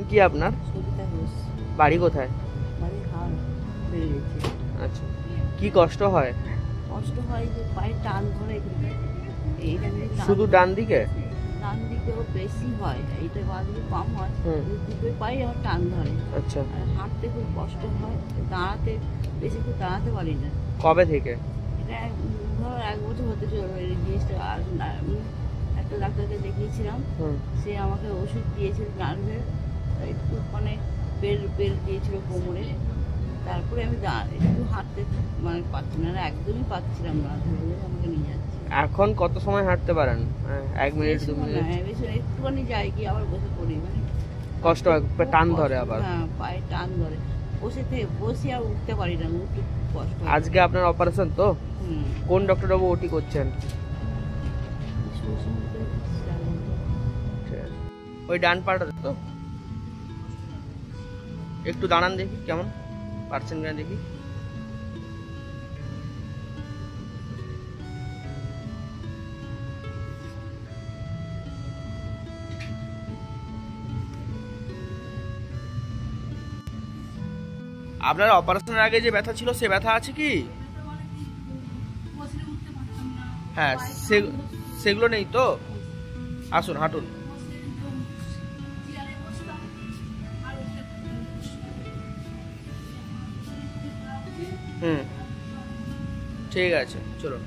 কি আপনার? সবিতা ঘোষ। বাড়ি কোথায়? বাড়ি হাওড়া বেরিয়েছে। আচ্ছা, কি কষ্ট হয়? কষ্ট হয় যে পায়ে টান ধরে এখানে, এইটা শুধু ডান দিকে? ডান দিকেও বেশি হয়, এইটা বাঁ দিকে কম হয়। দুটো পায়ে আমার টান ধরে। আচ্ছা, আর হাঁটতে খুব কষ্ট হয়, দাঁড়াতে বেশি খুব দাঁড়াতে পারি না। কবে থেকে? এটা ধরো 1 বছর হতে চলবে এই জিনিসটা। আর আমি একটা ডাক্তারকে দেখিয়েছিলাম, সে আমাকে ওষুধ দিয়েছিল নার্ভের, একটু মানে বেল দিয়েছিল কোমরে। তারপরে আমি একটু হাঁটতে মানে পাচ্ছি না, একদমই পাচ্ছিলাম না, ধরে ধরে আমাকে নিয়ে যাচ্ছে। এখন কত সময় হাঁটতে পারেন? 1 মিনিট 2 মিনিট? বেশি একটুখানি যাই কি আবার বসে পড়ি, মানে কষ্ট হয়, টান ধরে আবার? হ্যাঁ, পায়ে টান ধরে, বসে আর উঠতে পারি না, উঠতে কষ্ট হয়। আজকে আপনার অপারেশন তো? কোন ডক্টর বাবু ওটি করছেন? ওই ডান পাটা তো? একটু দাঁড়ান দেখি কেমন পারছেন কিনা দেখি। আপনার অপারেশনের আগে যে ব্যথা ছিল সে ব্যথা আছে কি? হ্যাঁ, সেগুলো নেই তো? আসুন, হাঁটুন। ঠিক আছে, চলুন।